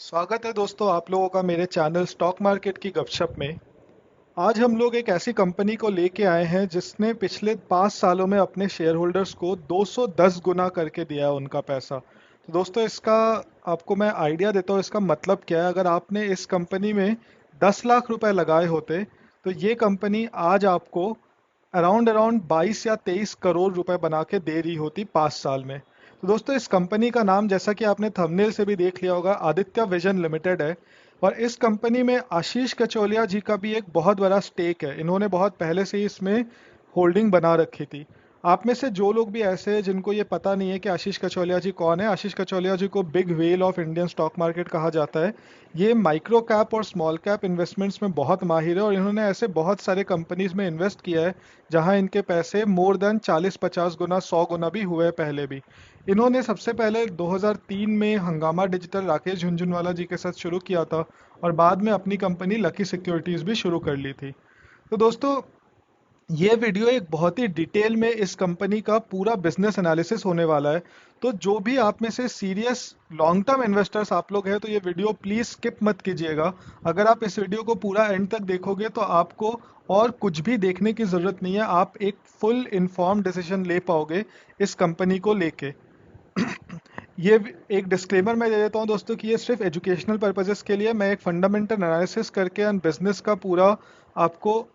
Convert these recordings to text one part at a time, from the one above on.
स्वागत है दोस्तों आप लोगों का मेरे चैनल स्टॉक मार्केट की गपशप में। आज हम लोग एक ऐसी कंपनी को लेके आए हैं जिसने पिछले 5 सालों में अपने शेयर होल्डर्स को 210 गुना करके दिया है उनका पैसा। तो दोस्तों इसका आपको मैं आइडिया देता हूँ इसका मतलब क्या है। अगर आपने इस कंपनी में 10 लाख रुपए लगाए होते तो ये कंपनी आज आपको अराउंड अराउंड 22 या 23 करोड़ रुपए बना के दे रही होती 5 साल में। तो दोस्तों इस कंपनी का नाम जैसा कि आपने थंबनेल से भी देख लिया होगा आदित्य विजन लिमिटेड है। और इस कंपनी में आशीष कचौलिया जी का भी एक बहुत बड़ा स्टेक है। इन्होंने बहुत पहले से ही इसमें होल्डिंग बना रखी थी। आप में से जो लोग भी ऐसे हैं जिनको ये पता नहीं है कि आशीष कचौलिया जी कौन है, आशीष कचौलिया जी को big whale of Indian stock market कहा जाता है। ये माइक्रो कैप और स्मॉल कैप इन्वेस्टमेंट्स में बहुत माहिर है और इन्होंने ऐसे बहुत सारे कंपनीज में इन्वेस्ट किया है जहां इनके पैसे मोर देन 40-50 गुना 100 गुना भी हुए हैं पहले भी। इन्होंने सबसे पहले 2003 में हंगामा डिजिटल राकेश झुनझुनवाला जी के साथ शुरू किया था और बाद में अपनी कंपनी लकी सिक्योरिटीज भी शुरू कर ली थी। तो दोस्तों ये वीडियो एक बहुत ही डिटेल में इस कंपनी का पूरा बिजनेस एनालिसिस होने वाला है। तो जो भी आप में से सीरियस लॉन्ग टर्म इन्वेस्टर्स आप लोग हैं तो ये वीडियो प्लीज स्किप मत कीजिएगा। अगर आप इस वीडियो को पूरा एंड तक देखोगे तो आपको और कुछ भी देखने की जरूरत नहीं है, आप एक फुल इन्फॉर्म डिसीजन ले पाओगे इस कंपनी को लेके। ये एक डिस्क्लेमर मैं दे देता हूँ दोस्तों कि ये सिर्फ एजुकेशनल पर्पजेस के लिए, मैं एक फंडामेंटल एनालिसिस करके एंड बिजनेस का पूरा आपको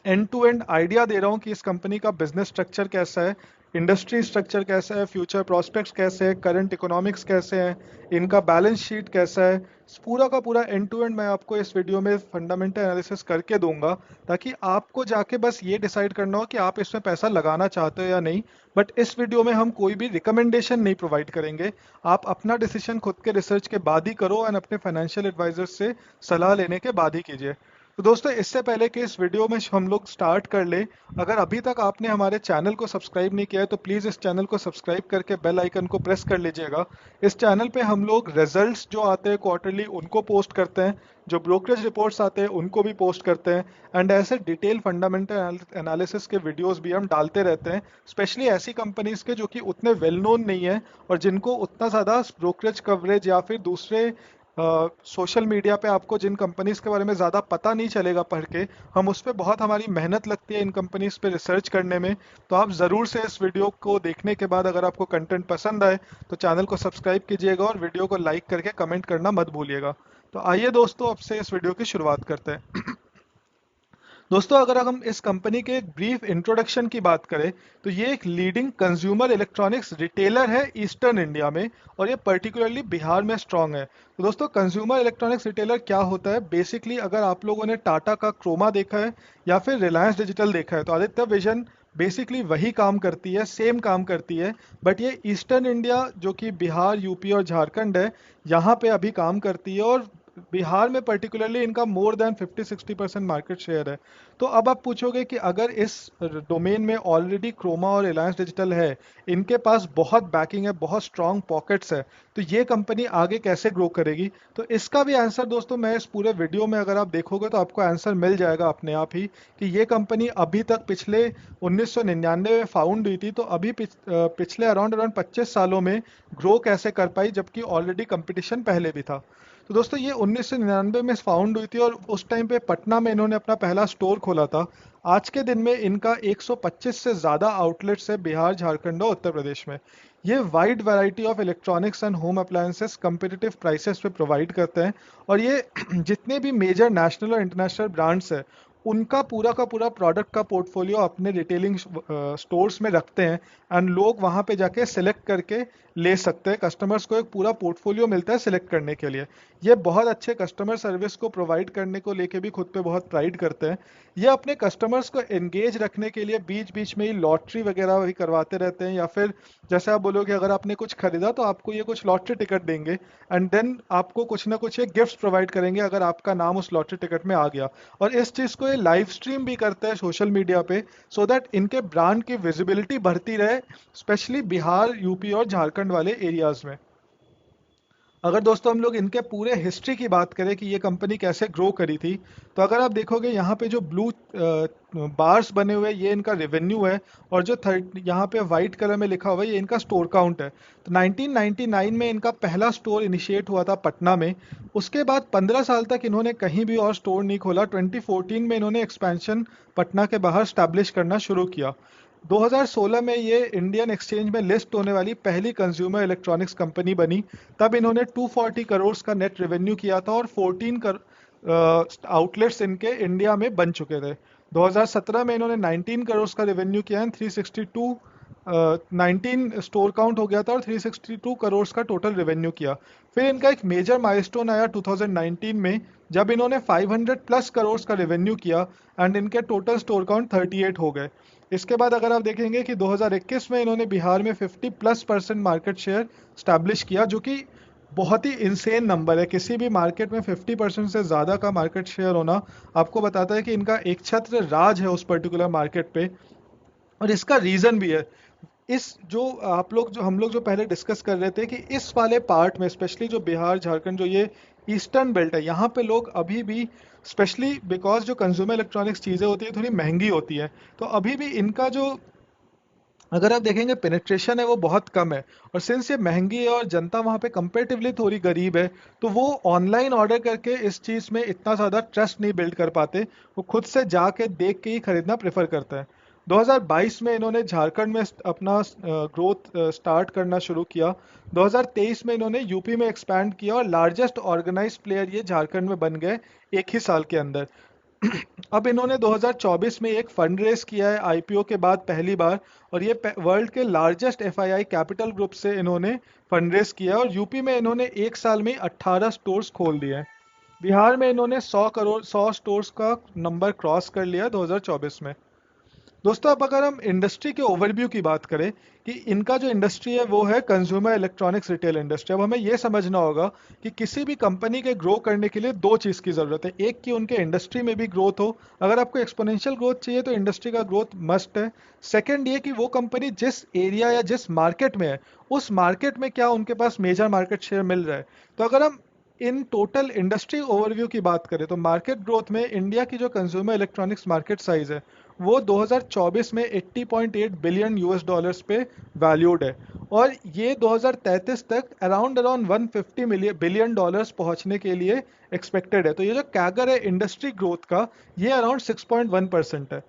एंड टू एंड आइडिया दे रहा हूँ कि इस कंपनी का बिजनेस स्ट्रक्चर कैसा है, इंडस्ट्री स्ट्रक्चर कैसा है, फ्यूचर प्रोस्पेक्ट्स कैसे हैं, करंट इकोनॉमिक्स कैसे हैं, इनका बैलेंस शीट कैसा है। पूरा का पूरा एंड टू एंड मैं आपको इस वीडियो में फंडामेंटल एनालिसिस करके दूंगा ताकि आपको जाके बस ये डिसाइड करना हो कि आप इसमें पैसा लगाना चाहते हो या नहीं। बट इस वीडियो में हम कोई भी रिकमेंडेशन नहीं प्रोवाइड करेंगे। आप अपना डिसीजन खुद के रिसर्च के बाद ही करो एंड अपने फाइनेंशियल एडवाइजर से सलाह लेने के बाद ही कीजिए। तो दोस्तों इससे पहले कि इस वीडियो में हम लोग स्टार्ट कर ले, अगर अभी तक आपने हमारे चैनल को सब्सक्राइब नहीं किया है तो प्लीज़ इस चैनल को सब्सक्राइब करके बेल आइकन को प्रेस कर लीजिएगा। इस चैनल पे हम लोग रिजल्ट्स जो आते हैं क्वार्टरली उनको पोस्ट करते हैं, जो ब्रोकरेज रिपोर्ट्स आते हैं उनको भी पोस्ट करते हैं एंड ऐसे डिटेल फंडामेंटल एनालिसिस के वीडियोस भी हम डालते रहते हैं, स्पेशली ऐसी कंपनीज के जो कि उतने वेल नोन नहीं है और जिनको उतना ज़्यादा ब्रोकरेज कवरेज या फिर दूसरे सोशल मीडिया पे आपको जिन कंपनीज के बारे में ज़्यादा पता नहीं चलेगा पढ़ के। हम उस पर बहुत हमारी मेहनत लगती है इन कंपनीज पे रिसर्च करने में। तो आप ज़रूर से इस वीडियो को देखने के बाद अगर आपको कंटेंट पसंद आए तो चैनल को सब्सक्राइब कीजिएगा और वीडियो को लाइक करके कमेंट करना मत भूलिएगा। तो आइए दोस्तों अब से इस वीडियो की शुरुआत करते हैं। दोस्तों अगर हम इस कंपनी के एक ब्रीफ इंट्रोडक्शन की बात करें तो ये एक लीडिंग कंज्यूमर इलेक्ट्रॉनिक्स रिटेलर है ईस्टर्न इंडिया में और ये पर्टिकुलरली बिहार में स्ट्रांग है। तो दोस्तों कंज्यूमर इलेक्ट्रॉनिक्स रिटेलर क्या होता है, बेसिकली अगर आप लोगों ने टाटा का क्रोमा देखा है या फिर रिलायंस डिजिटल देखा है तो आदित्य विजन बेसिकली वही काम करती है, सेम काम करती है। बट ये ईस्टर्न इंडिया जो कि बिहार यूपी और झारखंड है यहाँ पे अभी काम करती है और बिहार में पर्टिकुलरली इनका मोर देन 50-60% मार्केट शेयर है। तो अब आप पूछोगे कि अगर इस डोमेन में ऑलरेडी क्रोमा और रिलायंस डिजिटल है, इनके पास बहुत बैकिंग है, बहुत स्ट्रांग पॉकेट्स है, तो ये कंपनी आगे कैसे ग्रो करेगी। तो इसका भी आंसर दोस्तों मैं इस पूरे वीडियो में अगर आप देखोगे तो आपको आंसर मिल जाएगा अपने आप ही कि ये कंपनी अभी तक पिछले 1999 में फाउंड हुई थी तो अभी पिछले अराउंड अराउंड 25 सालों में ग्रो कैसे कर पाई जबकि ऑलरेडी कंपटीशन पहले भी था। तो दोस्तों ये 1999 में फाउंड हुई थी और उस टाइम पे पटना में इन्होंने अपना पहला स्टोर खोला था। आज के दिन में इनका 125 से ज़्यादा आउटलेट्स है बिहार, झारखंड और उत्तर प्रदेश में। ये wide variety of electronics and home appliances competitive prices पे प्रोवाइड करते हैं और ये जितने भी मेजर नेशनल और इंटरनेशनल ब्रांड्स है उनका पूरा का पूरा प्रोडक्ट का पोर्टफोलियो अपने रिटेलिंग स्टोर्स में रखते हैं एंड लोग वहाँ पे जाके सिलेक्ट करके ले सकते हैं। कस्टमर्स को एक पूरा पोर्टफोलियो मिलता है सिलेक्ट करने के लिए। ये बहुत अच्छे कस्टमर सर्विस को प्रोवाइड करने को लेके भी खुद पे बहुत प्राइड करते हैं। ये अपने कस्टमर्स को एंगेज रखने के लिए बीच बीच में ही लॉटरी वगैरह भी करवाते रहते हैं या फिर जैसे आप बोलोगे अगर आपने कुछ खरीदा तो आपको ये कुछ लॉटरी टिकट देंगे एंड देन आपको कुछ ना कुछ ये गिफ्ट्स प्रोवाइड करेंगे अगर आपका नाम उस लॉटरी टिकट में आ गया। और इस चीज़ को ये लाइव स्ट्रीम भी करते हैं सोशल मीडिया पे सो दैट इनके ब्रांड की विजिबिलिटी बढ़ती रहे, स्पेशली बिहार यूपी और झारखंड वाले एरियाज में। अगर दोस्तों हम लोग इनके पूरे हिस्ट्री की बात करें कि ये कंपनी कैसे ग्रो करी थी, तो अगर आप देखोगे यहाँ पे जो ब्लू बार्स बने हुए हैं ये इनका रेवेन्यू है, और जो थर्ड यहाँ पे वाइट कलर में लिखा हुआ है ये इनका स्टोर काउंट है। तो 1999 में इनका पहला स्टोर इनिशिएट हुआ था पटना में। उसके बाद 15 साल तक इन्होंने कहीं भी और स्टोर नहीं खोला। 2014 में इन्होंने एक्सपेंशन पटना के बाहर स्टैब्लिश करना शुरू किया। 2016 में ये इंडियन एक्सचेंज में लिस्ट होने वाली पहली कंज्यूमर इलेक्ट्रॉनिक्स कंपनी बनी। तब इन्होंने 240 करोड़ का नेट रेवेन्यू किया था और 14 आउटलेट्स इनके इंडिया में बन चुके थे। 2017 में इन्होंने 19 करोड़ का रेवेन्यू किया है, 362 19 स्टोर काउंट हो गया था और 362 करोड़ का टोटल रेवेन्यू किया। फिर इनका एक मेजर माइलस्टोन आया 2019 में, जब इन्होंने 500 प्लस करोड़ का रेवेन्यू किया एंड इनके टोटल स्टोर काउंट 38 हो गए। इसके बाद अगर आप देखेंगे कि 2021 में इन्होंने बिहार में 50+% मार्केट शेयर स्टैब्लिश किया, जो कि बहुत ही इंसेन नंबर है। किसी भी मार्केट में 50% से ज़्यादा का मार्केट शेयर होना आपको बताता है कि इनका एक छत्र राज है उस पर्टिकुलर मार्केट पे। और इसका रीज़न भी है। इस जो आप लोग जो हम लोग जो पहले डिस्कस कर रहे थे कि इस वाले पार्ट में स्पेशली जो बिहार झारखंड जो ये ईस्टर्न बेल्ट है, यहाँ पे लोग अभी भी स्पेशली बिकॉज जो कंज्यूमर इलेक्ट्रॉनिक्स चीज़ें होती है थोड़ी महंगी होती है, तो अभी भी इनका जो अगर आप देखेंगे पेनिट्रेशन है वो बहुत कम है। और सिंस ये महंगी है और जनता वहाँ पे कंपेरेटिवली थोड़ी गरीब है, तो वो ऑनलाइन ऑर्डर करके इस चीज़ में इतना ज़्यादा ट्रस्ट नहीं बिल्ड कर पाते। वो खुद से जाके देख के ही खरीदना प्रेफर करता है। 2022 में इन्होंने झारखंड में अपना ग्रोथ स्टार्ट करना शुरू किया। 2023 में इन्होंने यूपी में एक्सपैंड किया और लार्जेस्ट ऑर्गेनाइज प्लेयर ये झारखंड में बन गए एक ही साल के अंदर। अब इन्होंने 2024 में एक फंड रेस किया है आईपीओ के बाद पहली बार, और ये वर्ल्ड के लार्जेस्ट एफआईआई कैपिटल ग्रुप से इन्होंने फंड रेस किया, और यूपी में इन्होंने एक साल में 18 स्टोर्स खोल दिए हैं। बिहार में इन्होंने 100 स्टोर्स का नंबर क्रॉस कर लिया 2024 में। दोस्तों अब अगर हम इंडस्ट्री के ओवरव्यू की बात करें कि इनका जो इंडस्ट्री है वो है कंज्यूमर इलेक्ट्रॉनिक्स रिटेल इंडस्ट्री। अब हमें ये समझना होगा कि किसी भी कंपनी के ग्रो करने के लिए दो चीज़ की ज़रूरत है। एक कि उनके इंडस्ट्री में भी ग्रोथ हो। अगर आपको एक्सपोनेंशियल ग्रोथ चाहिए तो इंडस्ट्री का ग्रोथ मस्ट है। सेकेंड ये कि वो कंपनी जिस एरिया या जिस मार्केट में है उस मार्केट में क्या उनके पास मेजर मार्केट शेयर मिल रहा है। तो अगर हम इन टोटल इंडस्ट्री ओवरव्यू की बात करें तो मार्केट ग्रोथ में इंडिया की जो कंज्यूमर इलेक्ट्रॉनिक्स मार्केट साइज है वो 2024 में 80.8 बिलियन यूएस डॉलर्स पे वैल्यूड है, और ये 2033 तक अराउंड 150 मिलियन बिलियन डॉलर्स पहुंचने के लिए एक्सपेक्टेड है। तो ये जो कैगर है इंडस्ट्री ग्रोथ का ये अराउंड 6.1% है।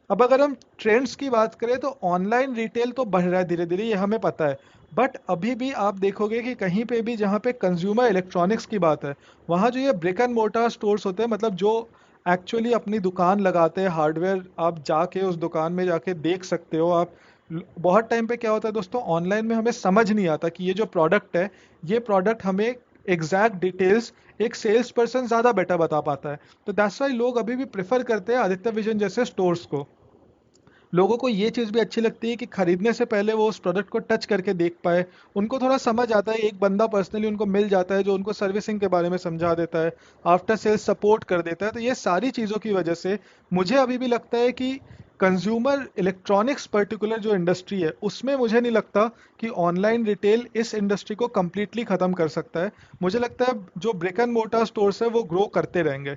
अब अगर हम ट्रेंड्स की बात करें तो ऑनलाइन रिटेल तो बढ़ रहा है धीरे धीरे, ये हमें पता है। बट अभी भी आप देखोगे कि कहीं पे भी जहाँ पे कंज्यूमर इलेक्ट्रॉनिक्स की बात है वहाँ जो ये ब्रिक एंड मोर्टार स्टोर्स होते हैं, मतलब जो एक्चुअली अपनी दुकान लगाते हैं हार्डवेयर, आप जाके उस दुकान में जाके देख सकते हो आप। बहुत टाइम पे क्या होता है दोस्तों, ऑनलाइन में हमें समझ नहीं आता कि ये जो प्रोडक्ट है ये प्रोडक्ट हमें एग्जैक्ट डिटेल्स एक सेल्स पर्सन ज़्यादा बेटर बता पाता है। तो दैट्स वाई लोग अभी भी प्रेफर करते हैं आदित्य विजन जैसे स्टोर्स को। लोगों को ये चीज़ भी अच्छी लगती है कि खरीदने से पहले वो उस प्रोडक्ट को टच करके देख पाए। उनको थोड़ा समझ आता है, एक बंदा पर्सनली उनको मिल जाता है जो उनको सर्विसिंग के बारे में समझा देता है, आफ्टर सेल्स सपोर्ट कर देता है। तो ये सारी चीज़ों की वजह से मुझे अभी भी लगता है कि कंज्यूमर इलेक्ट्रॉनिक्स पर्टिकुलर जो इंडस्ट्री है उसमें मुझे नहीं लगता कि ऑनलाइन रिटेल इस इंडस्ट्री को कम्प्लीटली ख़त्म कर सकता है। मुझे लगता है जो ब्रिक एंड मोर्टार स्टोर्स है वो ग्रो करते रहेंगे।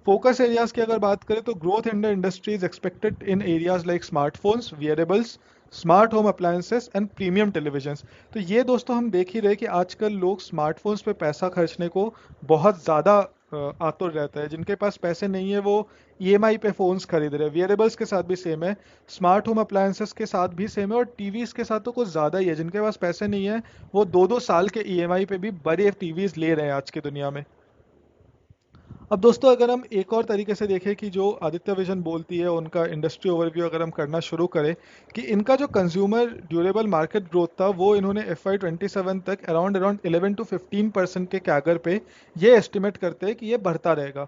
फोकस एरियाज की अगर बात करें तो growth in the industry is expected in areas like smartphones, wearables, smart home appliances and premium televisions. तो ये दोस्तों हम देख ही रहे कि आजकल लोग स्मार्टफोन्स पे पैसा खर्चने को बहुत ज़्यादा आतुर रहता है। जिनके पास पैसे नहीं है वो ईएमआई पे फ़ोन्स खरीद रहे हैं। वियरेबल्स के साथ भी सेम है, स्मार्ट होम अप्लायंसेस के साथ भी सेम है, और टीवीज़ के साथ तो कुछ ज़्यादा ही है। जिनके पास पैसे नहीं है वो 2-2 साल के ईएमआई पे भी बड़े टीवीज़ ले रहे हैं आज की दुनिया में। अब दोस्तों अगर हम एक और तरीके से देखें कि जो आदित्य विजन बोलती है उनका इंडस्ट्री ओवरव्यू अगर हम करना शुरू करें कि इनका जो कंज्यूमर ड्यूरेबल मार्केट ग्रोथ था वो इन्होंने FY27 तक अराउंड अराउंड 11 to 15% के कैगर पे ये एस्टिमेट करते हैं कि ये बढ़ता रहेगा।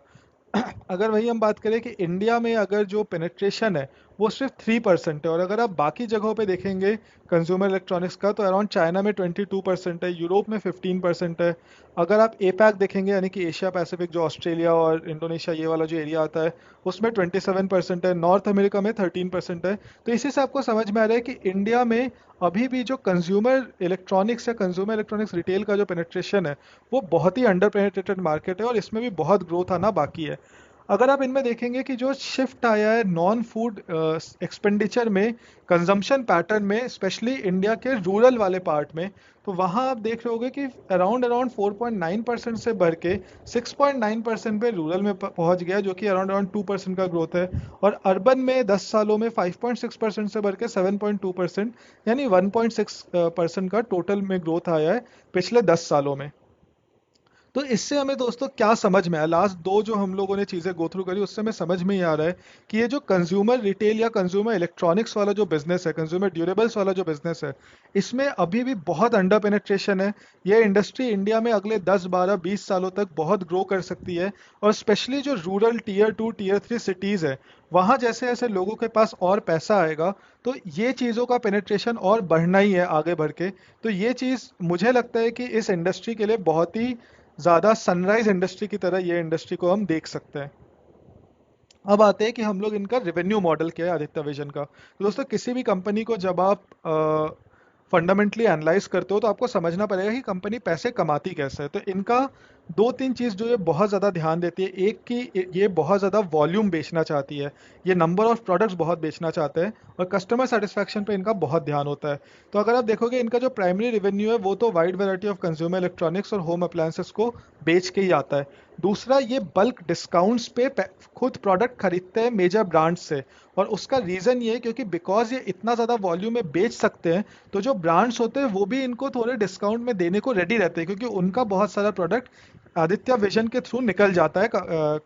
अगर वही हम बात करें कि इंडिया में अगर जो पेनिट्रेशन है वो सिर्फ 3% है। और अगर आप बाकी जगहों पे देखेंगे कंज्यूमर इलेक्ट्रॉनिक्स का, तो अराउंड चाइना में 22% है, यूरोप में 15% है। अगर आप एपैक देखेंगे यानी कि एशिया पैसिफिक, जो ऑस्ट्रेलिया और इंडोनेशिया ये वाला जो एरिया आता है, उसमें 27% है, नॉर्थ अमेरिका में 13% है। तो इसी से आपको समझ में आ रहा है कि इंडिया में अभी भी जो कंज्यूमर इलेक्ट्रॉनिक्स या कंज्यूमर इलेक्ट्रॉनिक्स रिटेल का जो पेनिट्रेशन है, वो बहुत ही अंडर पेनिट्रेटेड मार्केट है और इसमें भी बहुत ग्रोथ आना बाकी है। अगर आप इनमें देखेंगे कि जो शिफ्ट आया है नॉन फूड एक्सपेंडिचर में, कंजम्पशन पैटर्न में, स्पेशली इंडिया के रूरल वाले पार्ट में, तो वहाँ आप देख रहे होगे कि अराउंड अराउंड 4.9% से बढ़ के 6.9% पे रूरल में पहुंच गया, जो कि अराउंड अराउंड 2% का ग्रोथ है। और अर्बन में 10 सालों में 5.6% से बढ़ के 7.2%, यानी 1.6% का टोटल में ग्रोथ आया है पिछले 10 सालों में। तो इससे हमें दोस्तों क्या समझ में आया, लास्ट दो जो हम लोगों ने चीज़ें गो थ्रू करी, उससे हमें समझ में ही आ रहा है कि ये जो कंज्यूमर रिटेल या कंज्यूमर इलेक्ट्रॉनिक्स वाला जो बिजनेस है, कंज्यूमर ड्यूरेबल्स वाला जो बिजनेस है, इसमें अभी भी बहुत अंडर पेनिट्रेशन है। ये इंडस्ट्री इंडिया में अगले 10 12 20 सालों तक बहुत ग्रो कर सकती है। और स्पेशली जो रूरल टीयर 2 टीयर 3 सिटीज़ है, वहाँ जैसे जैसे लोगों के पास और पैसा आएगा, तो ये चीज़ों का पेनिट्रेशन और बढ़ना ही है आगे बढ़ के। तो ये चीज़ मुझे लगता है कि इस इंडस्ट्री के लिए बहुत ही ज़्यादा सनराइज इंडस्ट्री की तरह ये इंडस्ट्री को हम देख सकते हैं। अब आते हैं कि हम लोग इनका रेवेन्यू मॉडल क्या है आदित्य विजन का। तो दोस्तों, किसी भी कंपनी को जब आप फंडामेंटली एनालाइज करते हो, तो आपको समझना पड़ेगा कि कंपनी पैसे कमाती कैसे है। तो इनका दो तीन चीज़ जो ये बहुत ज़्यादा ध्यान देती है, एक कि ये बहुत ज़्यादा वॉल्यूम बेचना चाहती है, ये नंबर ऑफ प्रोडक्ट्स बहुत बेचना चाहते हैं, और कस्टमर सेटिस्फैक्शन पे इनका बहुत ध्यान होता है। तो अगर आप देखोगे, इनका जो प्राइमरी रेवेन्यू है वो तो wide variety of consumer electronics और होम अप्लायंसेस को बेच के ही आता है। दूसरा, ये बल्क डिस्काउंट्स पे खुद प्रोडक्ट खरीदते हैं मेजर ब्रांड्स से। और उसका रीज़न ये है क्योंकि बिकॉज ये इतना ज़्यादा वॉल्यूम में बेच सकते हैं, तो जो ब्रांड्स होते हैं वो भी इनको थोड़े डिस्काउंट में देने को रेडी रहते हैं, क्योंकि उनका बहुत सारा प्रोडक्ट आदित्य विजन के थ्रू निकल जाता है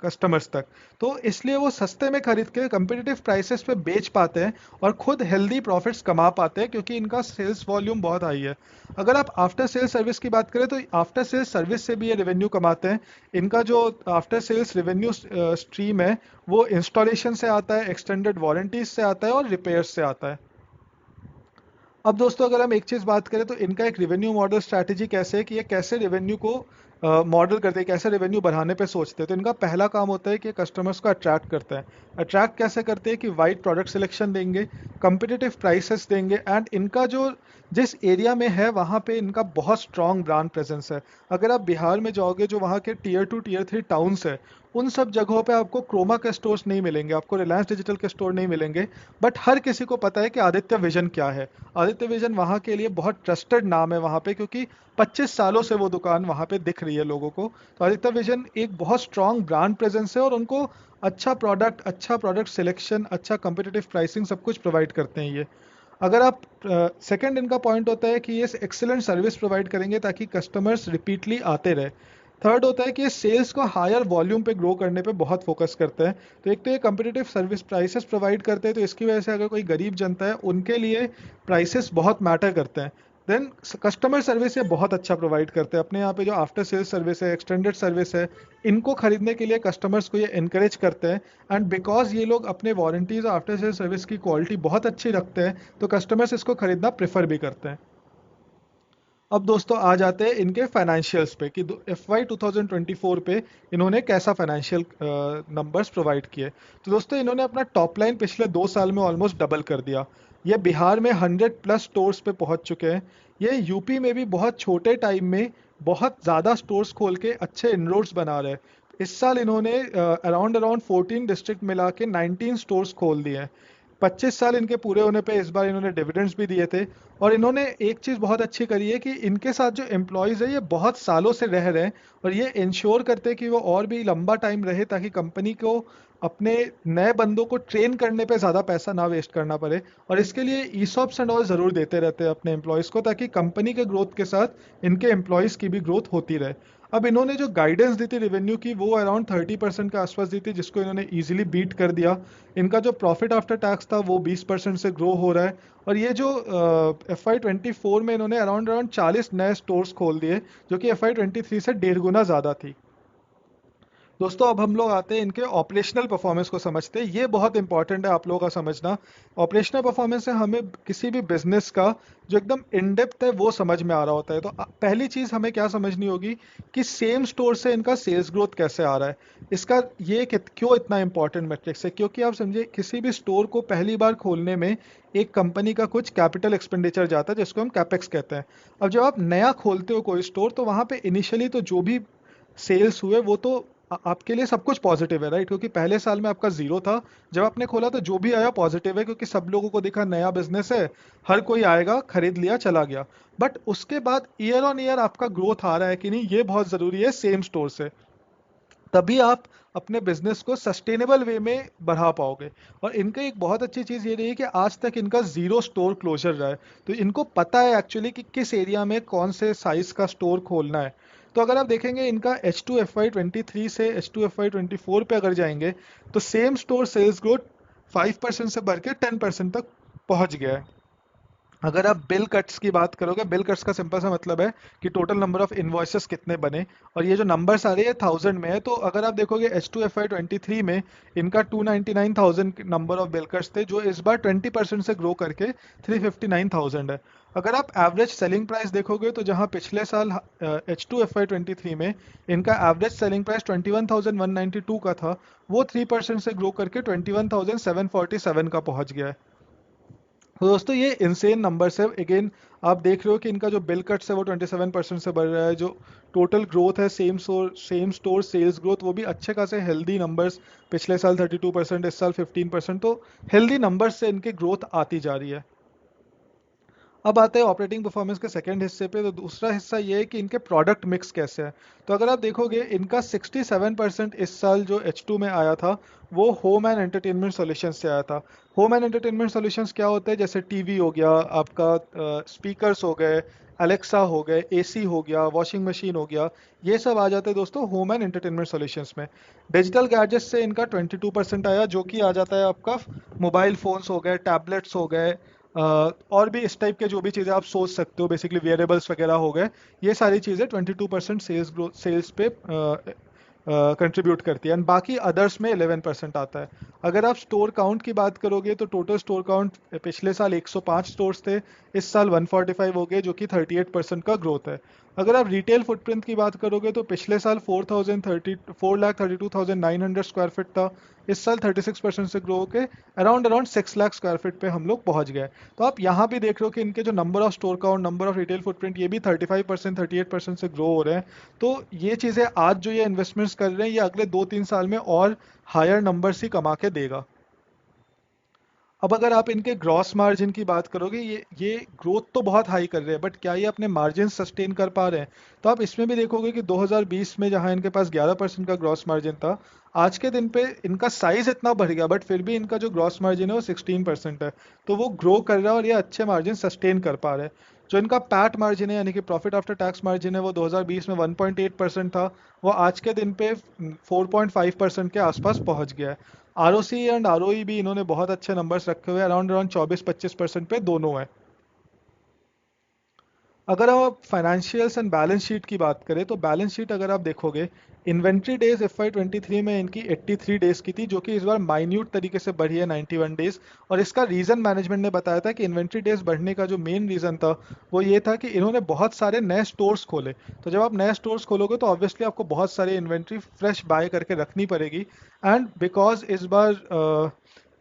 कस्टमर्स तक। तो इसलिए वो सस्ते में खरीद के कंपिटिटिव प्राइसेस पे बेच पाते हैं और खुद हेल्दी प्रॉफिट्स कमा पाते हैं, क्योंकि इनका सेल्स वॉल्यूम बहुत हाई है। अगर आप आफ्टर सेल्स सर्विस की बात करें, तो आफ्टर सेल्स सर्विस से भी ये रेवेन्यू कमाते हैं। इनका जो आफ्टर सेल्स रेवेन्यू स्ट्रीम है, वो इंस्टॉलेशन से आता है, एक्सटेंडेड वारंटीज से आता है और रिपेयर्स से आता है। अब दोस्तों, अगर हम एक चीज़ बात करें, तो इनका एक रेवेन्यू मॉडल स्ट्रैटेजी कैसे है कि ये कैसे रेवेन्यू को मॉडल करते हैं, कैसे रेवेन्यू बढ़ाने पे सोचते हैं। तो इनका पहला काम होता है कि कस्टमर्स को अट्रैक्ट करते हैं। अट्रैक्ट कैसे करते हैं कि वाइड प्रोडक्ट सिलेक्शन देंगे, कंपिटिटिव प्राइसेस देंगे, एंड इनका जो जिस एरिया में है वहाँ पे इनका बहुत स्ट्रॉन्ग ब्रांड प्रेजेंस है। अगर आप बिहार में जाओगे, जो वहाँ के टीयर 2 टीयर 3 टाउन्स है, उन सब जगहों पे आपको क्रोमा के स्टोर्स नहीं मिलेंगे, आपको रिलायंस डिजिटल के स्टोर नहीं मिलेंगे, बट हर किसी को पता है कि आदित्य विजन क्या है। आदित्य विजन वहाँ के लिए बहुत ट्रस्टेड नाम है वहाँ पे, क्योंकि 25 सालों से वो दुकान वहाँ पे दिख रही है लोगों को। तो आदित्य विजन एक बहुत स्ट्रॉन्ग ब्रांड प्रेजेंस है, और उनको अच्छा प्रोडक्ट सिलेक्शन, अच्छा कंपिटिटिव प्राइसिंग, सब कुछ प्रोवाइड करते हैं ये। अगर आप सेकंड, इनका पॉइंट होता है कि ये एक्सेलेंट सर्विस प्रोवाइड करेंगे ताकि कस्टमर्स रिपीटली आते रहे। थर्ड होता है कि ये सेल्स को हायर वॉल्यूम पे ग्रो करने पे बहुत फोकस करते हैं। तो एक तो ये कंपिटिटिव सर्विस प्राइसेस प्रोवाइड करते हैं, तो इसकी वजह से अगर कोई गरीब जनता है, उनके लिए प्राइसेस बहुत मैटर करते हैं। देन कस्टमर सर्विस ये बहुत अच्छा प्रोवाइड करते हैं। अपने यहाँ पे जो आफ्टर सेल्स सर्विस है, एक्सटेंडेड सर्विस है, इनको खरीदने के लिए कस्टमर्स को ये इनकरेज करते हैं। एंड बिकॉज ये लोग अपने वारंटीज और आफ्टर सेल्स सर्विस की क्वालिटी बहुत अच्छी रखते हैं, तो कस्टमर्स इसको खरीदना प्रेफर भी करते हैं। अब दोस्तों, आ जाते हैं इनके फाइनेंशियल्स पे कि FY 2024 पे इन्होंने कैसा फाइनेंशियल नंबर्स प्रोवाइड किए। तो दोस्तों, इन्होंने अपना टॉप लाइन पिछले 2 साल में ऑलमोस्ट डबल कर दिया। ये बिहार में 100+ स्टोर्स पे पहुंच चुके हैं। ये यूपी में भी बहुत छोटे टाइम में बहुत ज़्यादा स्टोर्स खोल के अच्छे इनरोड्स बना रहे हैं। इस साल इन्होंने अराउंड अराउंड 14 डिस्ट्रिक्ट मिला के 19 स्टोर्स खोल दिए हैं। 25 साल इनके पूरे होने पे इस बार इन्होंने डिविडेंड्स भी दिए थे। और इन्होंने एक चीज़ बहुत अच्छी करी है कि इनके साथ जो एम्प्लॉयज़ है, ये बहुत सालों से रह रहे हैं, और ये इंश्योर करते हैं कि वो और भी लंबा टाइम रहे, ताकि कंपनी को अपने नए बंदों को ट्रेन करने पे ज़्यादा पैसा ना वेस्ट करना पड़े। और इसके लिए ईसॉप्स एंड ऑल ज़रूर देते रहते हैं अपने एम्प्लॉयज़ को, ताकि कंपनी के ग्रोथ के साथ इनके एम्प्लॉयज़ की भी ग्रोथ होती रहे। अब इन्होंने जो गाइडेंस दी थी रेवेन्यू की, वो अराउंड 30% के आसपास दी थी, जिसको इन्होंने इजीली बीट कर दिया। इनका जो प्रॉफिट आफ्टर टैक्स था, वो 20% से ग्रो हो रहा है। और ये जो FY 24 में इन्होंने अराउंड अराउंड 40 नए स्टोर्स खोल दिए, जो कि FY 23 से 1.5 गुना ज़्यादा थी। दोस्तों अब हम लोग आते हैं इनके ऑपरेशनल परफॉर्मेंस को समझते हैं। ये बहुत इंपॉर्टेंट है आप लोगों का समझना। ऑपरेशनल परफॉर्मेंस से हमें किसी भी बिजनेस का जो एकदम इन डेप्थ है वो समझ में आ रहा होता है। तो पहली चीज़ हमें क्या समझनी होगी कि सेम स्टोर से इनका सेल्स ग्रोथ कैसे आ रहा है। इसका ये क्यों इतना इंपॉर्टेंट मैट्रिक्स है, क्योंकि आप समझिए किसी भी स्टोर को पहली बार खोलने में एक कंपनी का कुछ कैपिटल एक्सपेंडिचर जाता है जिसको हम कैपेक्स कहते हैं। अब जब आप नया खोलते हो कोई स्टोर तो वहाँ पे इनिशियली तो जो भी सेल्स हुए वो तो आपके लिए सब कुछ पॉजिटिव है, राइट, क्योंकि पहले साल में आपका जीरो था। जब आपने खोला तो जो भी आया पॉजिटिव है, क्योंकि सब लोगों को दिखा नया बिजनेस है, हर कोई आएगा खरीद लिया चला गया। बट उसके बाद ईयर ऑन ईयर आपका ग्रोथ आ रहा है कि नहीं, ये बहुत जरूरी है सेम स्टोर से। तभी आप अपने बिजनेस को सस्टेनेबल वे में बढ़ा पाओगे। और इनका एक बहुत अच्छी चीज़ ये रही है कि आज तक इनका जीरो स्टोर क्लोजर रहा है। तो इनको पता है एक्चुअली कि किस एरिया में कौन से साइज का स्टोर खोलना है। तो अगर आप देखेंगे इनका H2 FY23 से H2 FY24 पे अगर जाएंगे तो सेम स्टोर सेल्स ग्रोथ 5% से बढ़ के 10% तक पहुंच गया है। अगर आप बिल कट्स की बात करोगे, बिल कट्स का सिंपल सा मतलब है कि टोटल नंबर ऑफ इन्वॉइसेस कितने बने, और ये जो नंबर्स आ रहे हैं 1000 में है। तो अगर आप देखोगे H2 FY23 में इनका 299,000 नंबर ऑफ बिल कट्स थे, जो इस बार 20% से ग्रो करके 359,000 है। अगर आप एवरेज सेलिंग प्राइस देखोगे तो जहां पिछले साल H2 FY23 में इनका एवरेज सेलिंग प्राइस 21,192 का था, वो 3% से ग्रो करके 21,747 का पहुंच गया है। तो दोस्तों ये इंसेन नंबर्स है। अगेन आप देख रहे हो कि इनका जो बिल कट्स है वो 27% से बढ़ रहा है। जो टोटल ग्रोथ है सेम स्टोर सेल्स ग्रोथ वो भी अच्छे खासे हेल्दी नंबर्स। पिछले साल 32%, इस साल 15%। तो हेल्दी नंबर्स से इनकी ग्रोथ आती जा रही है। अब आते हैं ऑपरेटिंग परफॉर्मेंस के सेकंड हिस्से पे। तो दूसरा हिस्सा ये है कि इनके प्रोडक्ट मिक्स कैसे है। तो अगर आप देखोगे इनका 67% इस साल जो H2 में आया था वो होम एंड एंटरटेनमेंट सॉल्यूशंस से आया था। होम एंड एंटरटेनमेंट सॉल्यूशंस क्या होते हैं, जैसे टीवी हो गया आपका, स्पीकर्स हो गए, अलेक्सा हो गए, एसी हो गया, वॉशिंग मशीन हो गया, ये सब आ जाते हैं दोस्तों होम एंड एंटरटेनमेंट सॉल्यूशंस में। डिजिटल गैजेट्स से इनका 22% आया, जो कि आ जाता है आपका मोबाइल फोन्स हो गए, टैबलेट्स हो गए, और भी इस टाइप के जो भी चीज़ें आप सोच सकते हो, बेसिकली वेयरेबल्स वगैरह हो गए। ये सारी चीज़ें 22% सेल्स ग्रोथ सेल्स पे कंट्रीब्यूट करती है, एंड बाकी अदर्स में 11% आता है। अगर आप स्टोर काउंट की बात करोगे तो टोटल स्टोर काउंट पिछले साल 105 स्टोर्स थे, इस साल 145 हो गए, जो कि 38% का ग्रोथ है। अगर आप रिटेल फुटप्रिंट की बात करोगे तो पिछले साल 4,32,900 स्क्वायर फीट था, इस साल 36% से ग्रो होकर around around 6 lakh square feet पे हम लोग पहुंच गए। तो आप यहाँ भी देख रहे हो कि इनके जो number of store count, number of retail footprint, ये भी 35% 38% से ग्रो हो रहे हैं। तो ये चीज़ें आज जो ये इन्वेस्टमेंट्स कर रहे हैं ये अगले 2-3 साल में और हायर नंबर्स ही कमा के देगा। अब अगर आप इनके ग्रॉस मार्जिन की बात करोगे, ये ग्रोथ तो बहुत हाई कर रहे हैं, बट क्या ये अपने मार्जिन सस्टेन कर पा रहे हैं। तो आप इसमें भी देखोगे कि 2020 में जहां इनके पास 11% का ग्रॉस मार्जिन था, आज के दिन पे इनका साइज इतना बढ़ गया बट फिर भी इनका जो ग्रॉस मार्जिन है वो 16% है। तो वो ग्रो कर रहा है और ये अच्छे मार्जिन सस्टेन कर पा रहे हैं। जो इनका पैट मार्जिन है यानी कि प्रॉफिट आफ्टर टैक्स मार्जिन है, वो 2020 में 1.8% था, वो आज के दिन पे 4.5% के आसपास पहुंच गया है। आरओसी एंड आरओई भी इन्होंने बहुत अच्छे नंबर्स रखे हुए हैं, अराउंड अराउंड 24-25% पे दोनों है। अगर आप फाइनेंशियल्स एंड बैलेंस शीट की बात करें तो बैलेंस शीट अगर आप देखोगे, इन्वेंट्री डेज FY23 में इनकी 83 डेज की थी, जो कि इस बार माइन्यूट तरीके से बढ़ी है 91 डेज। और इसका रीज़न मैनेजमेंट ने बताया था कि इन्वेंट्री डेज बढ़ने का जो मेन रीज़न था वो ये था कि इन्होंने बहुत सारे नए स्टोर्स खोले। तो जब आप नए स्टोर्स खोलोगे तो ऑब्वियसली आपको बहुत सारी इन्वेंट्री फ्रेश बाय करके रखनी पड़ेगी। एंड बिकॉज इस बार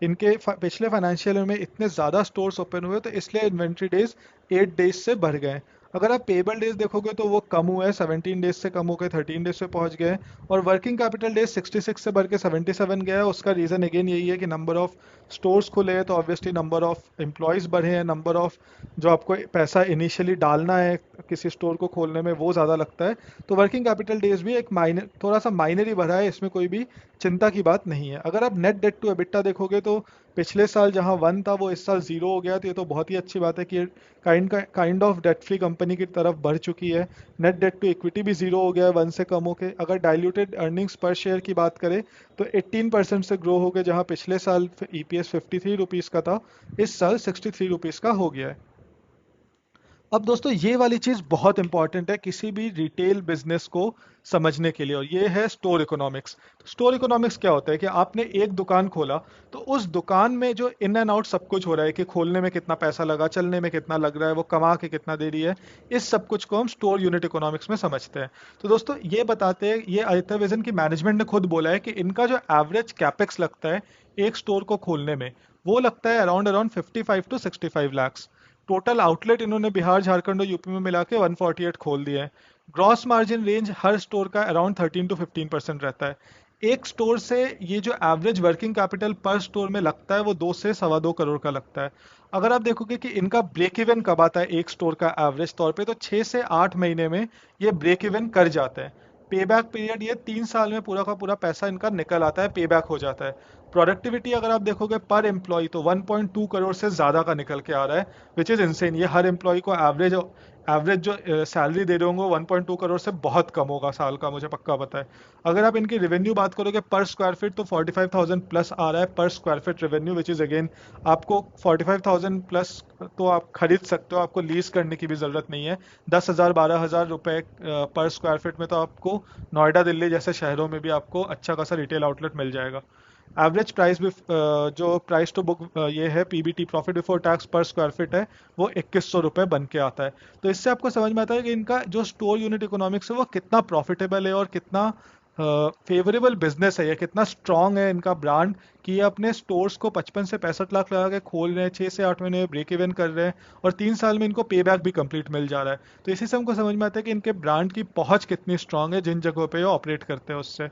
इनके पिछले फाइनेंशियल ईयर में इतने ज़्यादा स्टोर्स ओपन हुए तो इसलिए इन्वेंट्री डेज 8 डेज से बढ़ गए। अगर आप पेबल डेज देखोगे तो वो कम हुए हैं, 17 डेज से कम होकर 13 डेज पे पहुंच गए हैं। और वर्किंग कैपिटल डेज 66 से बढ़ के 77 गया है। उसका रीज़न अगेन यही है कि नंबर ऑफ स्टोर्स खुले हैं तो ऑब्वियसली नंबर ऑफ एम्प्लॉयज़ बढ़े हैं, नंबर ऑफ जो आपको पैसा इनिशियली डालना है किसी स्टोर को खोलने में वो ज़्यादा लगता है। तो वर्किंग कैपिटल डेज भी एक माइनर, थोड़ा सा माइनर ही बढ़ा है, इसमें कोई भी चिंता की बात नहीं है। अगर आप नेट डेट टू एबिटा देखोगे तो पिछले साल जहां 1 था वो इस साल 0 हो गया। तो ये तो बहुत ही अच्छी बात है कि kind of debt free company की तरफ बढ़ चुकी है। नेट डेट टू इक्विटी भी 0 हो गया है 1 से कम होके। अगर डाइल्यूटेड अर्निंग्स पर शेयर की बात करें तो 18% से ग्रो हो गए, जहां पिछले साल EPS 53 रुपीज़ का था, इस साल 63 रुपीज़ का हो गया है। अब दोस्तों ये वाली चीज़ बहुत इंपॉर्टेंट है किसी भी रिटेल बिजनेस को समझने के लिए, और ये है स्टोर इकोनॉमिक्स। तो स्टोर इकोनॉमिक्स क्या होता है कि आपने एक दुकान खोला, तो उस दुकान में जो इन एंड आउट सब कुछ हो रहा है कि खोलने में कितना पैसा लगा, चलने में कितना लग रहा है, वो कमा के कितना दे रही है, इस सब कुछ को हम स्टोर यूनिट इकोनॉमिक्स में समझते हैं। तो दोस्तों ये बताते हैं, ये आदित्य विजन की मैनेजमेंट ने खुद बोला है कि इनका जो एवरेज कैपेक्स लगता है एक स्टोर को खोलने में, वो लगता है around around 55 to 65 lakhs। Total outlet इन्होंने बिहार, झारखंड और यूपी में मिला के 148 खोल दिए हैं। ग्रॉस मार्जिन रेंज हर स्टोर का अराउंड 13 to 15% रहता है। एक स्टोर से ये जो एवरेज वर्किंग कैपिटल पर स्टोर में लगता है वो 2 से 2.25 करोड़ का लगता है। अगर आप देखोगे कि इनका ब्रेक इवन कब आता है एक स्टोर का एवरेज तौर पे, तो 6 से 8 महीने में ये ब्रेक इवन कर जाते हैं। पे बैक पीरियड ये 3 साल में पूरा का पूरा पैसा इनका निकल आता है, पे बैक हो जाता है। प्रोडक्टिविटी अगर आप देखोगे पर एम्प्लॉय तो 1.2 करोड़ से ज़्यादा का निकल के आ रहा है, विच इज़ इनसेन। ये हर एम्प्लॉय को एवरेज एवरेज जो सैलरी दे रहे होंगे 1.2 करोड़ से बहुत कम होगा साल का, मुझे पक्का पता है। अगर आप इनकी रेवेन्यू बात करोगे पर स्क्वायर फीट, तो 45,000 प्लस आ रहा है पर square feet revenue, which is again आपको 45,000 प्लस तो आप खरीद सकते हो, आपको लीज करने की भी ज़रूरत नहीं है। 10,000 12,000 रुपए पर स्क्वायर फीट में तो आपको नोएडा दिल्ली जैसे शहरों में भी आपको अच्छा खासा रिटेल आउटलेट मिल जाएगा। एवरेज प्राइस भी जो प्राइस टू बुक ये है पीबीटी, प्रॉफिट बिफोर टैक्स पर स्क्वायर फीट है, वो 2,100 रुपये बन के आता है। तो इससे आपको समझ में आता है कि इनका जो स्टोर यूनिट इकोनॉमिक्स है वो कितना प्रॉफिटेबल है और कितना फेवरेबल बिजनेस है, ये कितना स्ट्रांग है इनका ब्रांड, कि ये अपने स्टोर्स को 55 से 65 लाख लगा के खोल रहे हैं, 6 से 8 महीने ब्रेक इवन कर रहे हैं, और 3 साल में इनको पे बैक भी कंप्लीट मिल जा रहा है। तो इसी से हमको समझ में आता है कि इनके ब्रांड की पहुंच कितनी स्ट्रांग है जिन जगहों पे ये ऑपरेट करते हैं उससे।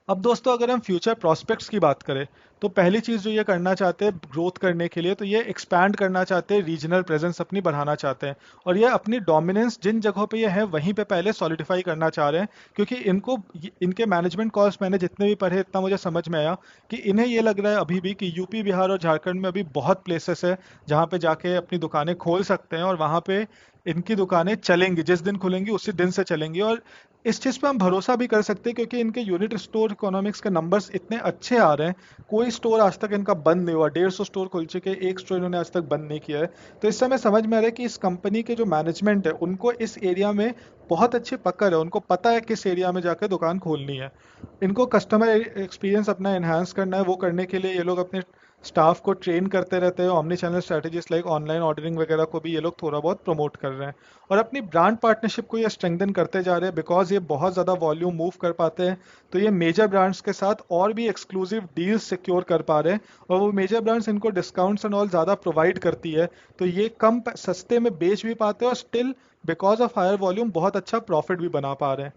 अब दोस्तों अगर हम फ्यूचर प्रोस्पेक्ट्स की बात करें, तो पहली चीज़ जो ये करना चाहते हैं ग्रोथ करने के लिए, तो ये एक्सपैंड करना चाहते हैं, रीजनल प्रेजेंस अपनी बढ़ाना चाहते हैं, और ये अपनी डोमिनेंस जिन जगहों पे ये है वहीं पे पहले सॉलिडिफाई करना चाह रहे हैं। क्योंकि इनको इनके मैनेजमेंट कॉल्स मैंने जितने भी पढ़े, इतना मुझे समझ में आया कि इन्हें ये लग रहा है अभी भी कि यूपी, बिहार और झारखंड में अभी बहुत प्लेसेस है जहाँ पे जाके अपनी दुकानें खोल सकते हैं, और वहाँ पे इनकी दुकानें चलेंगी, जिस दिन खुलेंगी उसी दिन से चलेंगी। और इस चीज़ पे हम भरोसा भी कर सकते हैं क्योंकि इनके यूनिट स्टोर इकोनॉमिक्स के नंबर्स इतने अच्छे आ रहे हैं। कोई स्टोर आज तक इनका बंद नहीं हुआ, 150 स्टोर खुल चुके हैं, एक स्टोर इन्होंने आज तक बंद नहीं किया है। तो इससे हमें समझ में आ रहा है कि इस कंपनी के जो मैनेजमेंट है उनको इस एरिया में बहुत अच्छी पकड़ है, उनको पता है किस एरिया में जाकर दुकान खोलनी है। इनको कस्टमर एक्सपीरियंस अपना एनहांस करना है, वो करने के लिए ये लोग अपने स्टाफ को ट्रेन करते रहते हैं। Omni channel strategies like online ordering वगैरह को भी ये लोग थोड़ा बहुत प्रमोट कर रहे हैं, और अपनी ब्रांड पार्टनरशिप को ये स्ट्रेंथन करते जा रहे हैं, बिकॉज ये बहुत ज़्यादा वॉल्यूम मूव कर पाते हैं। तो ये मेजर ब्रांड्स के साथ और भी एक्सक्लूसिव डील्स सिक्योर कर पा रहे हैं, और वो मेजर ब्रांड्स इनको डिस्काउंट्स एंड ऑल ज़्यादा प्रोवाइड करती है, तो ये कम सस्ते में बेच भी पाते हैं और still because of higher volume बहुत अच्छा प्रॉफिट भी बना पा रहे हैं।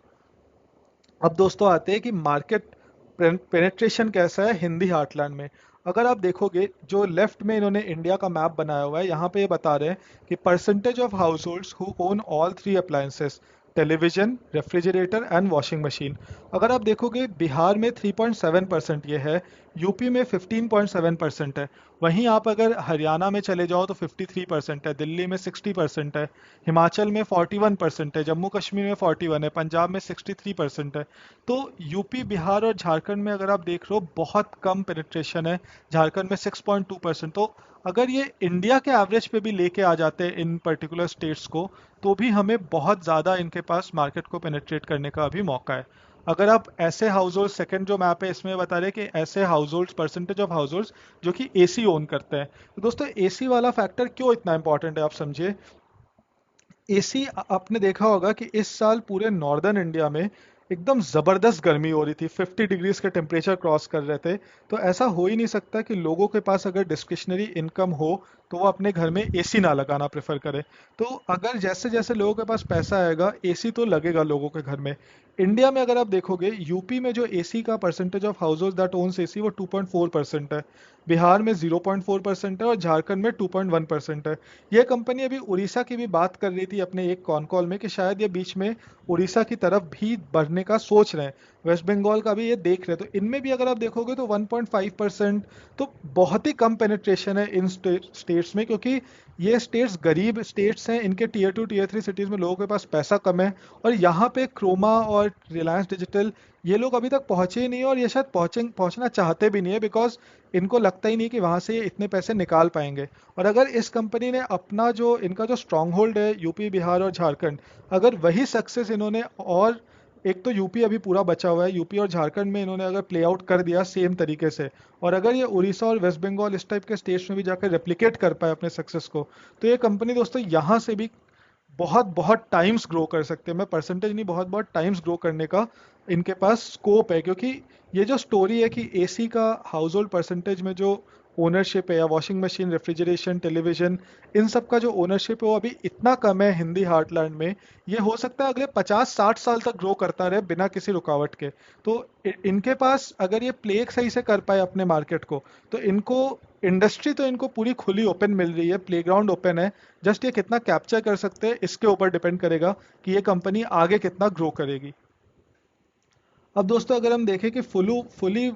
अब दोस्तों आते हैं कि मार्केट पेनेट्रेशन कैसा है हिंदी हार्टलैंड में। अगर आप देखोगे जो लेफ्ट में इन्होंने इंडिया का मैप बनाया हुआ है, यहाँ पे ये बता रहे हैं कि percentage of house holds who own all three appliances, television, refrigerator and washing machine. अगर आप देखोगे बिहार में 3.7% ये है, यूपी में 15.7% है, वहीं आप अगर हरियाणा में चले जाओ तो 53% है, दिल्ली में 60% है, हिमाचल में 41% है, जम्मू कश्मीर में 41 है, पंजाब में 63% है। तो यूपी, बिहार और झारखंड में अगर आप देख रहे हो बहुत कम पेनिट्रेशन है, झारखंड में 6.2%। तो अगर ये इंडिया के एवरेज पे भी लेके आ जाते हैं इन पर्टिकुलर स्टेट्स को, तो भी हमें बहुत ज़्यादा इनके पास मार्केट को पेनिट्रेट करने का अभी मौका है। अगर आप ऐसे हाउस होल्ड, सेकेंड जो मैप है इसमें बता रहे हैं कि ऐसे house hold, percentage of house hold जो कि एसी ओन करते हैं। तो दोस्तों एसी वाला फैक्टर क्यों इतना इंपॉर्टेंट है आप समझिए। एसी आपने देखा होगा कि इस साल पूरे नॉर्दर्न इंडिया में एकदम ज़बरदस्त गर्मी हो रही थी, 50 डिग्रीज के टेम्परेचर क्रॉस कर रहे थे। तो ऐसा हो ही नहीं सकता कि लोगों के पास अगर डिस्क्रिशनरी इनकम हो तो वो अपने घर में एसी ना लगाना प्रेफर करे। तो अगर जैसे जैसे लोगों के पास पैसा आएगा एसी तो लगेगा लोगों के घर में। इंडिया में अगर आप देखोगे यूपी में जो एसी का percentage of household that owns AC वो 2.4% है, बिहार में 0.4% है, और झारखंड में 2.1% है। ये कंपनी अभी उड़ीसा की भी बात कर रही थी अपने एक कॉन कॉल में कि शायद ये बीच में उड़ीसा की तरफ भी बढ़ने का सोच रहे हैं, वेस्ट बंगाल का भी ये देख रहे हैं। तो इनमें भी अगर आप देखोगे तो 1.5%, तो बहुत ही कम पेनिट्रेशन है इन स्टेट्स स्टेट्स में, क्योंकि ये स्टेट्स गरीब स्टेट्स हैं, इनके टीयर 2 टीयर 3 सिटीज़ में लोगों के पास पैसा कम है, और यहाँ पे क्रोमा और रिलायंस डिजिटल ये लोग अभी तक पहुँचे ही नहीं, और ये शायद पहुँचना चाहते भी नहीं है, बिकॉज इनको लगता ही नहीं कि वहाँ से ये इतने पैसे निकाल पाएंगे। और अगर इस कंपनी ने अपना जो इनका जो स्ट्रॉन्ग होल्ड है यूपी, बिहार और झारखंड, अगर वही सक्सेस इन्होंने, और एक तो यूपी अभी पूरा बचा हुआ है, यूपी और झारखंड में इन्होंने अगर प्ले आउट कर दिया सेम तरीके से, और अगर ये उड़ीसा और वेस्ट बंगाल इस टाइप के स्टेट्स में भी जाकर रेप्लिकेट कर पाए अपने सक्सेस को, तो ये कंपनी दोस्तों यहाँ से भी बहुत बहुत टाइम्स ग्रो कर सकते हैं। मैं परसेंटेज नहीं, बहुत बहुत टाइम्स ग्रो करने का इनके पास स्कोप है, क्योंकि ये जो स्टोरी है कि एसी का हाउस होल्ड परसेंटेज में जो ओनरशिप है, या वॉशिंग मशीन, रेफ्रिजरेशन, टेलीविजन, इन सब का जो ओनरशिप है वो अभी इतना कम है हिंदी हार्टलैंड में, ये हो सकता है अगले 50-60 साल तक ग्रो करता रहे बिना किसी रुकावट के। तो इनके पास अगर ये प्ले सही से कर पाए अपने मार्केट को, तो इनको इंडस्ट्री तो इनको पूरी खुली ओपन मिल रही है, प्लेग्राउंड ओपन है, जस्ट ये कितना कैप्चर कर सकते हैं इसके ऊपर डिपेंड करेगा कि ये कंपनी आगे कितना ग्रो करेगी। अब दोस्तों अगर हम देखें कि फुली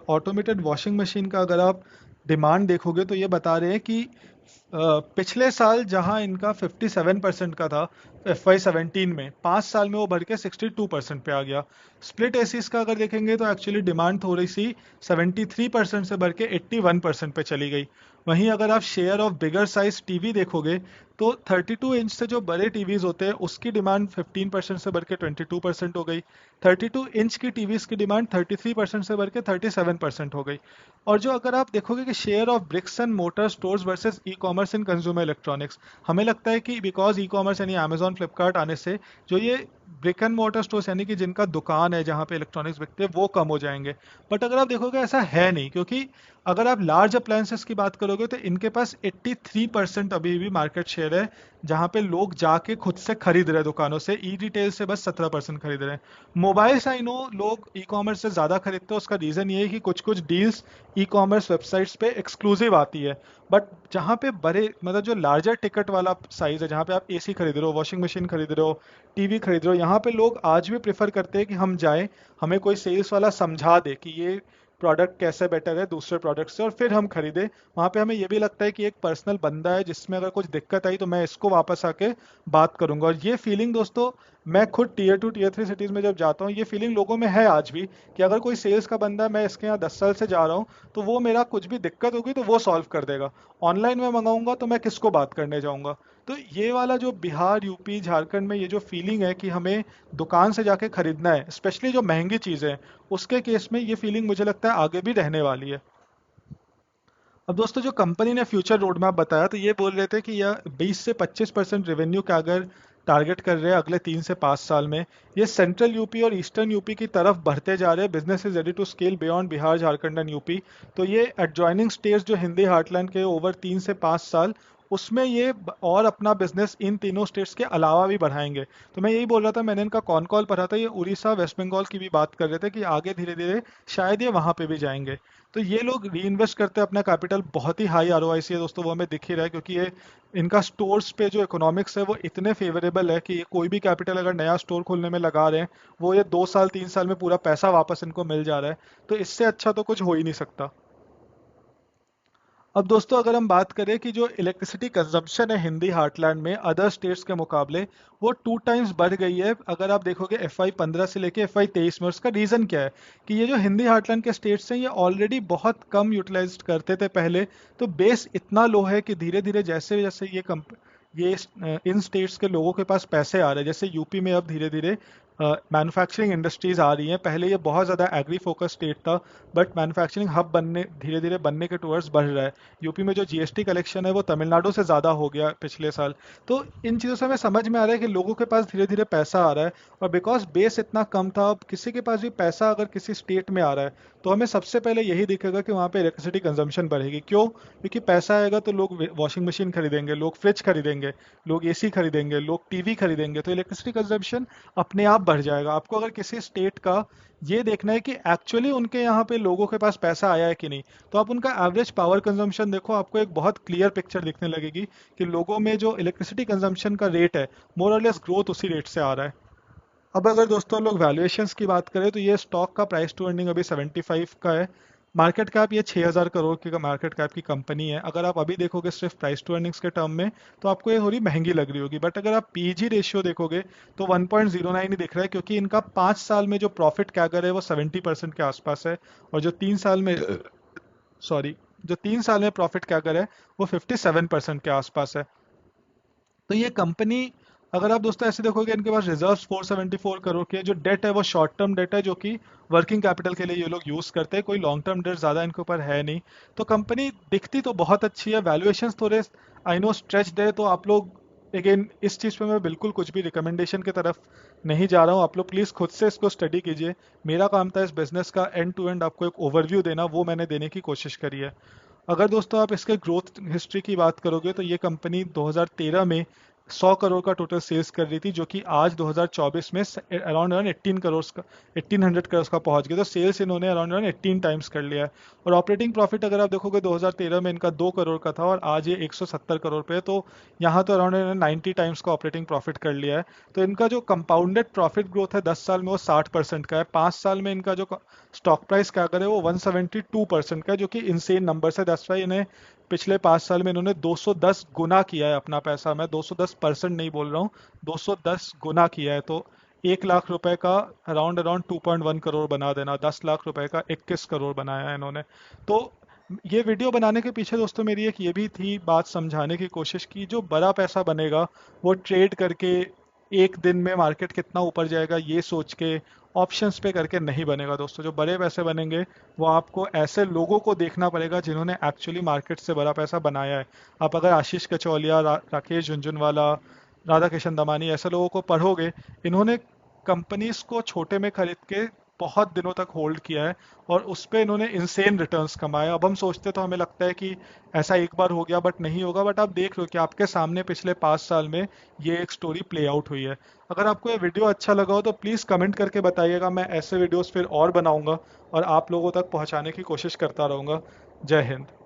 ऑटोमेटेड वॉशिंग मशीन का अगर आप डिमांड देखोगे, तो ये बता रहे हैं कि पिछले साल जहां इनका 57% का था FY17 में, 5 साल में वो बढ़ के 62% पे आ गया। स्प्लिट एसीज का अगर देखेंगे तो एक्चुअली डिमांड थोड़ी सी 73% से बढ़ के 81% पे चली गई। वहीं अगर आप share of bigger size TV देखोगे, तो 32 इंच से जो बड़े टीवीज होते हैं उसकी डिमांड 15% से बढ़ के 22% हो गई। 32 इंच की टीवीज की डिमांड 33% से बढ़ के 37% हो गई। और जो अगर आप देखोगे कि share of BRICS and motor stores versus e commerce in consumer electronics, हमें लगता है कि बिकॉज ई कॉमर्स यानी अमेजॉन, फ्लिपकार्ट आने से जो ये ब्रिक एंड मोटर स्टोर्स यानी कि जिनका दुकान है जहाँ पे इलेक्ट्रॉनिक्स बिकते हैं वो कम हो जाएंगे। बट अगर आप देखोगे ऐसा है नहीं, क्योंकि अगर आप लार्ज अप्लायंसेस की बात करोगे तो इनके पास 83% अभी भी मार्केट शेयर है, जहाँ पे लोग जाके खुद से खरीद रहे हैं दुकानों से, ई रिटेल से बस 17% खरीद रहे हैं। मोबाइल्स आई नो लोग ई कॉमर्स से ज़्यादा खरीदते हैं, उसका रीज़न ये है कि कुछ कुछ डील्स ई कॉमर्स वेबसाइट्स पे एक्सक्लूसिव आती है। बट जहाँ पे बड़े मतलब जो लार्जर टिकट वाला साइज़ है, जहाँ पे आप एसी खरीद रहे हो, वॉशिंग मशीन खरीद रहे हो, टीवी खरीद रहे हो, यहाँ पे लोग आज भी प्रेफर करते हैं कि हम जाएं, हमें कोई सेल्स वाला समझा दे कि ये प्रोडक्ट कैसे बेटर है दूसरे प्रोडक्ट से, और फिर हम खरीदें। वहाँ पे हमें ये भी लगता है कि एक पर्सनल बंदा है जिसमें अगर कुछ दिक्कत आई तो मैं इसको वापस आके बात करूंगा। और ये फीलिंग दोस्तों, मैं खुद टीयर 2 टीयर 3 सिटीज़ में जब जाता हूँ, ये फीलिंग लोगों में है आज भी, कि अगर कोई सेल्स का बंदा है, मैं इसके यहाँ 10 साल से जा रहा हूँ, तो वो मेरा कुछ भी दिक्कत होगी तो वो सॉल्व कर देगा। ऑनलाइन में मंगाऊंगा तो मैं किसको बात करने जाऊंगा। तो ये वाला जो बिहार, यूपी, झारखंड में ये जो फीलिंग है कि हमें दुकान से जाके खरीदना है, स्पेशली जो महंगी चीज़ें हैं, उसके केस में ये फीलिंग मुझे लगता है आगे भी रहने वाली है। अब दोस्तों जो कंपनी ने फ्यूचर रोड मैप बताया, तो ये बोल रहे थे कि यह 20 से 25% रेवेन्यू का अगर टारगेट कर रहे हैं अगले 3 से 5 साल में। ये सेंट्रल यूपी और ईस्टर्न यूपी की तरफ बढ़ते जा रहे हैं। Business is ready to scale beyond Bihar, Jharkhand and UP. तो ये एडजॉइनिंग स्टेट्स जो हिंदी हार्टलैंड के ओवर 3 से 5 साल, उसमें ये और अपना बिजनेस इन तीनों स्टेट्स के अलावा भी बढ़ाएंगे। तो मैं यही बोल रहा था, मैंने इनका कॉन कॉल पढ़ा था, ये उड़ीसा, वेस्ट बंगाल की भी बात कर रहे थे कि आगे धीरे धीरे शायद ये वहाँ पे भी जाएंगे। तो ये लोग री इन्वेस्ट करते हैं अपना कैपिटल, बहुत ही हाई ROIC है दोस्तों, वो हमें दिख ही रहा है, क्योंकि ये इनका स्टोर्स पे जो इकोनॉमिक्स है वो इतने फेवरेबल है कि ये कोई भी कैपिटल अगर नया स्टोर खोलने में लगा रहे हैं, वो ये 2 साल 3 साल में पूरा पैसा वापस इनको मिल जा रहा है। तो इससे अच्छा तो कुछ हो ही नहीं सकता। अब दोस्तों अगर हम बात करें कि जो इलेक्ट्रिसिटी कंजम्पशन है हिंदी हार्टलैंड में अदर स्टेट्स के मुकाबले, वो 2 टाइम्स बढ़ गई है। अगर आप देखोगे FY15 से लेके FY23 में, उसका रीज़न क्या है कि ये जो हिंदी हार्टलैंड के स्टेट्स हैं ये ऑलरेडी बहुत कम यूटिलाइज करते थे पहले, तो बेस इतना लो है कि धीरे धीरे जैसे जैसे ये इन स्टेट्स के लोगों के पास पैसे आ रहे हैं, जैसे यूपी में अब धीरे धीरे मैन्युफैक्चरिंग इंडस्ट्रीज आ रही हैं। पहले ये बहुत ज़्यादा एग्री फोकस स्टेट था, बट मैन्युफैक्चरिंग हब बनने धीरे धीरे बनने के टूवर्ड्स बढ़ रहा है। यूपी में जो GST कलेक्शन है वो तमिलनाडु से ज़्यादा हो गया पिछले साल। तो इन चीज़ों से हमें समझ में आ रहा है कि लोगों के पास धीरे धीरे पैसा आ रहा है, और बिकॉज बेस इतना कम था, अब किसी के पास भी पैसा अगर किसी स्टेट में आ रहा है तो हमें सबसे पहले यही दिखेगा कि वहाँ पे इलेक्ट्रिसिटी कंजम्पशन बढ़ेगी। क्यों? क्योंकि पैसा आएगा तो लोग वॉशिंग मशीन खरीदेंगे, लोग फ्रिज खरीदेंगे, लोग AC खरीदेंगे, लोग टीवी खरीदेंगे, तो इलेक्ट्रिसिटी कंजम्पशन अपने आप बढ़ जाएगा। आपको अगर किसी स्टेट का ये देखना है कि एक्चुअली उनके यहाँ पे लोगों के पास पैसा आया है कि नहीं, तो आप उनका एवरेज पावर कंजम्पशन देखो, आपको एक बहुत क्लियर पिक्चर दिखने लगेगी कि लोगों में जो इलेक्ट्रिसिटी कंजम्पशन का रेट है, मोर और लेस ग्रोथ उसी रेट से आ रहा है। अब अगर दोस्तों लोग वैल्यूएशंस की बात करें, तो ये स्टॉक का प्राइस टू अर्निंग अभी 75 का है। मार्केट कैप ये 6000 करोड़ की मार्केट कैप की कंपनी है। अगर आप अभी देखोगे सिर्फ प्राइस टू अर्निंग्स के टर्म में तो आपको ये थोड़ी महंगी लग रही होगी, बट अगर आप पीजी रेशियो देखोगे तो 1.09 ही दिख रहा है, क्योंकि इनका 5 साल में जो प्रॉफिट कैगर है वो 70% के आसपास है, और जो 3 साल में सॉरी जो 3 साल में प्रॉफिट कैगर है वो 57% के आसपास है। तो ये कंपनी, अगर आप दोस्तों ऐसे देखोगे, इनके पास रिजर्व्स 474 करोड़ के, जो डेट है वो शॉर्ट टर्म डेट है जो कि वर्किंग कैपिटल के लिए ये लोग यूज करते हैं, कोई लॉन्ग टर्म डेट ज्यादा इनके ऊपर है नहीं। तो कंपनी दिखती तो बहुत अच्छी है, वैल्यूएशंस थोड़े आई नो स्ट्रेच्ड है, तो आप लोग अगेन इस चीज पे मैं बिल्कुल कुछ भी रिकमेंडेशन की तरफ नहीं जा रहा हूँ, आप लोग प्लीज खुद से इसको स्टडी कीजिए। मेरा काम था इस बिजनेस का एंड टू एंड आपको एक ओवरव्यू देना, वो मैंने देने की कोशिश करी है। अगर दोस्तों आप इसके ग्रोथ हिस्ट्री की बात करोगे तो ये कंपनी 2013 में 100 करोड़ का टोटल सेल्स कर रही थी, जो कि आज 2024 में अराउंड अराउंड 18 करोड़ का 1800 करोड़ का पहुंच गया। तो सेल्स इन्होंने अराउंड अराउंड 18 टाइम्स कर लिया है। और ऑपरेटिंग प्रॉफिट अगर आप देखोगे 2013 में इनका 2 करोड़ का था और आज ये 170 करोड़ पे है, तो यहाँ तो अराउंड 90 टाइम्स का ऑपरेटिंग प्रॉफिट कर लिया है। तो इनका जो कंपाउंडेड प्रॉफिट ग्रोथ है 10 साल में वो 60% का है। 5 साल में इनका जो स्टॉक प्राइस क्या करे वो 172% का है, जो कि इंसेन नंबर है। दैट्स वाई इन्हें पिछले 5 साल में इन्होंने 210 गुना किया है अपना पैसा। मैं 210% नहीं बोल रहा हूँ, 210 गुना किया है। तो 1 लाख रुपए का अराउंड अराउंड 2.1 करोड़ बना देना, 10 लाख रुपए का 21 करोड़ बनाया है इन्होंने। तो ये वीडियो बनाने के पीछे दोस्तों मेरी एक ये भी थी बात समझाने की कोशिश की, जो बड़ा पैसा बनेगा वो ट्रेड करके एक दिन में मार्केट कितना ऊपर जाएगा ये सोच के ऑप्शंस पे करके नहीं बनेगा दोस्तों। जो बड़े पैसे बनेंगे वो आपको ऐसे लोगों को देखना पड़ेगा जिन्होंने एक्चुअली मार्केट से बड़ा पैसा बनाया है। आप अगर आशीष कचौलिया, राकेश झुनझुनवाला, राधा किशन दमानी ऐसे लोगों को पढ़ोगे, इन्होंने कंपनीज को छोटे में खरीद के बहुत दिनों तक होल्ड किया है और उस पे इन्होंने इंसेन रिटर्न्स कमाए। अब हम सोचते तो हमें लगता है कि ऐसा एक बार हो गया, बट नहीं होगा। बट आप देख लो कि आपके सामने पिछले 5 साल में ये एक स्टोरी प्ले आउट हुई है। अगर आपको ये वीडियो अच्छा लगा हो तो प्लीज़ कमेंट करके बताइएगा, मैं ऐसे वीडियोस फिर और बनाऊंगा और आप लोगों तक पहुंचाने की कोशिश करता रहूंगा। जय हिंद।